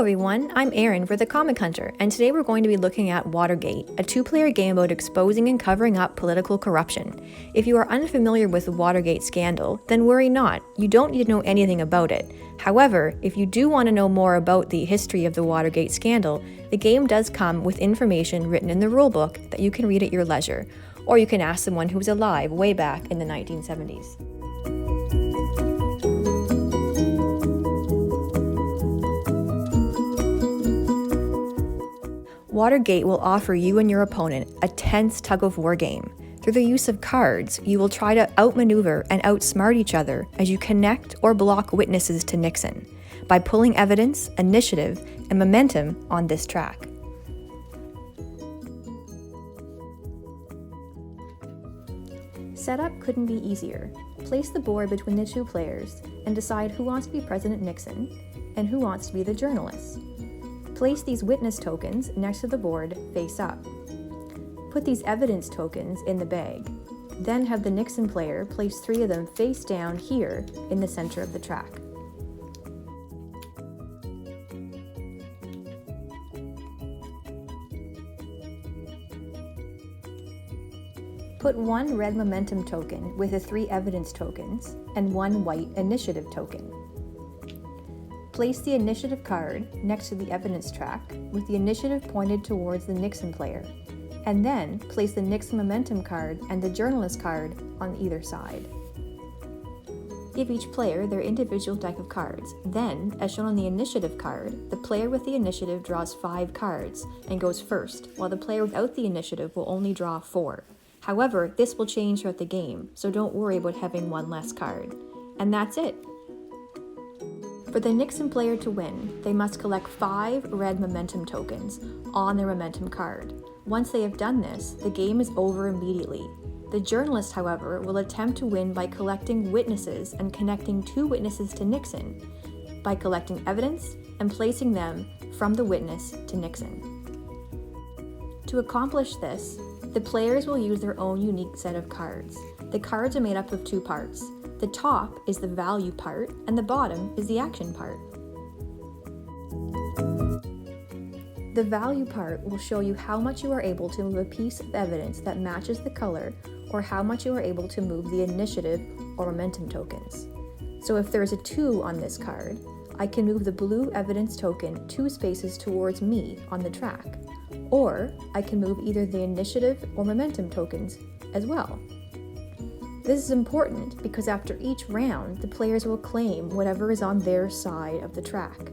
everyone, I'm Erin for The Comic Hunter, and today we're going to be looking at Watergate, a two-player game about exposing and covering up political corruption. If you are unfamiliar with the Watergate scandal, then worry not, you don't need to know anything about it. However, if you do want to know more about the history of the Watergate scandal, the game does come with information written in the rulebook that you can read at your leisure, or you can ask someone who was alive way back in the 1970s. Watergate will offer you and your opponent a tense tug-of-war game. Through the use of cards, you will try to outmaneuver and outsmart each other as you connect or block witnesses to Nixon by pulling evidence, initiative, and momentum on this track. Setup couldn't be easier. Place the board between the two players and decide who wants to be President Nixon and who wants to be the journalist. Place these witness tokens next to the board face up. Put these evidence tokens in the bag. Then have the Nixon player place 3 of them face down here in the center of the track. Put 1 red momentum token with the 3 evidence tokens and 1 white initiative token. Place the initiative card next to the evidence track with the initiative pointed towards the Nixon player, and then place the Nixon momentum card and the journalist card on either side. Give each player their individual deck of cards. Then, as shown on the initiative card, the player with the initiative draws 5 cards and goes first, while the player without the initiative will only draw 4. However, this will change throughout the game, so don't worry about having 1 less card. And that's it! For the Nixon player to win, they must collect 5 red momentum tokens on their momentum card. Once they have done this, the game is over immediately. The journalist, however, will attempt to win by collecting witnesses and connecting 2 witnesses to Nixon, by collecting evidence and placing them from the witness to Nixon. To accomplish this, the players will use their own unique set of cards. The cards are made up of 2 parts. The top is the value part, and the bottom is the action part. The value part will show you how much you are able to move a piece of evidence that matches the color, or how much you are able to move the initiative or momentum tokens. So if there is a 2 on this card, I can move the blue evidence token 2 spaces towards me on the track, or I can move either the initiative or momentum tokens as well. This is important because after each round, the players will claim whatever is on their side of the track.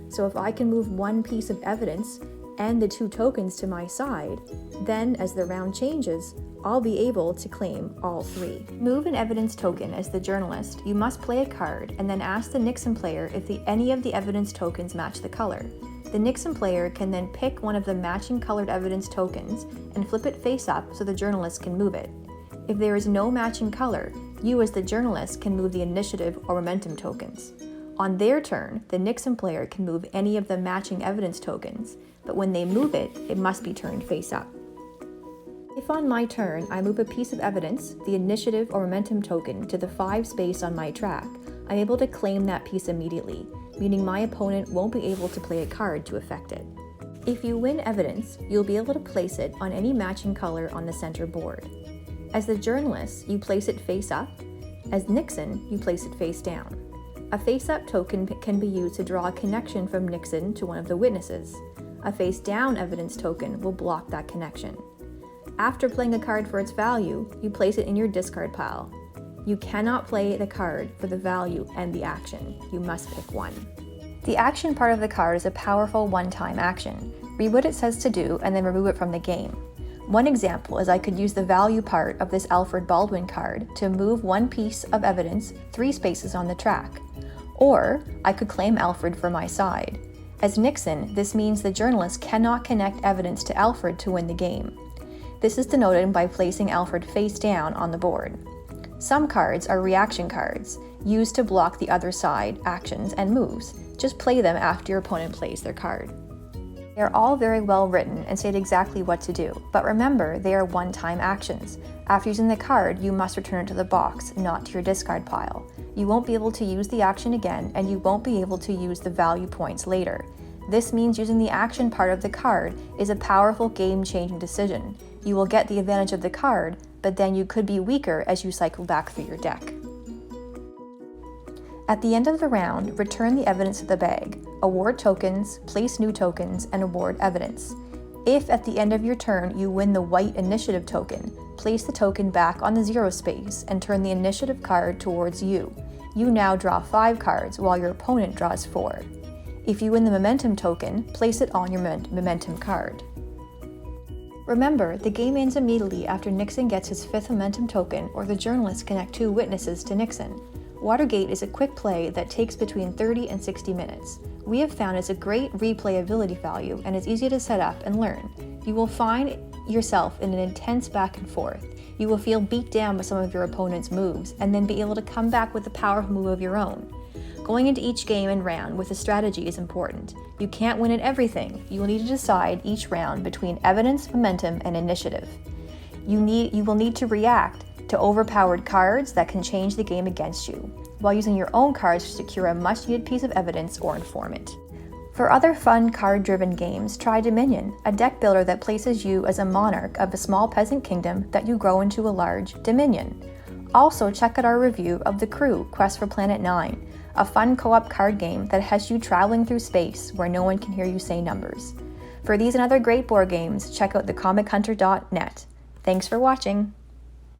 So if I can move 1 piece of evidence and the 2 tokens to my side, then as the round changes, I'll be able to claim all 3. Move an evidence token as the journalist, you must play a card and then ask the Nixon player if any of the evidence tokens match the color. The Nixon player can then pick one of the matching colored evidence tokens and flip it face up so the journalist can move it. If there is no matching color, you as the journalist can move the initiative or momentum tokens. On their turn, the Nixon player can move any of the matching evidence tokens, but when they move it, it must be turned face up. If on my turn I move a piece of evidence, the initiative or momentum token, to the 5 space on my track, I'm able to claim that piece immediately, meaning my opponent won't be able to play a card to affect it. If you win evidence, you'll be able to place it on any matching color on the center board. As the journalist, you place it face up. As Nixon, you place it face down. A face-up token can be used to draw a connection from Nixon to one of the witnesses. A face-down evidence token will block that connection. After playing a card for its value, you place it in your discard pile. You cannot play the card for the value and the action. You must pick one. The action part of the card is a powerful one-time action. Read what it says to do and then remove it from the game. One example is I could use the value part of this Alfred Baldwin card to move 1 piece of evidence 3 spaces on the track. Or I could claim Alfred for my side. As Nixon, this means the journalist cannot connect evidence to Alfred to win the game. This is denoted by placing Alfred face down on the board. Some cards are reaction cards, used to block the other side actions and moves. Just play them after your opponent plays their card. They are all very well written and state exactly what to do, but remember, they are one-time actions. After using the card, you must return it to the box, not to your discard pile. You won't be able to use the action again, and you won't be able to use the value points later. This means using the action part of the card is a powerful game-changing decision. You will get the advantage of the card, but then you could be weaker as you cycle back through your deck. At the end of the round, return the evidence to the bag, award tokens, place new tokens, and award evidence. If at the end of your turn you win the white initiative token, place the token back on the 0 space and turn the initiative card towards you. You now draw 5 cards while your opponent draws 4. If you win the momentum token, place it on your momentum card. Remember, the game ends immediately after Nixon gets his 5th momentum token or the journalists connect 2 witnesses to Nixon. Watergate is a quick play that takes between 30 and 60 minutes. We have found it's a great replayability value and is easy to set up and learn. You will find yourself in an intense back and forth. You will feel beat down by some of your opponent's moves and then be able to come back with a powerful move of your own. Going into each game and round with a strategy is important. You can't win at everything. You will need to decide each round between evidence, momentum, and initiative. You will need to react to overpowered cards that can change the game against you, while using your own cards to secure a much-needed piece of evidence or informant. For other fun card-driven games, try Dominion, a deck builder that places you as a monarch of a small peasant kingdom that you grow into a large dominion. Also, check out our review of The Crew, Quest for Planet 9, a fun co-op card game that has you traveling through space where no one can hear you say numbers. For these and other great board games, check out thecomichunter.net. Thanks for watching!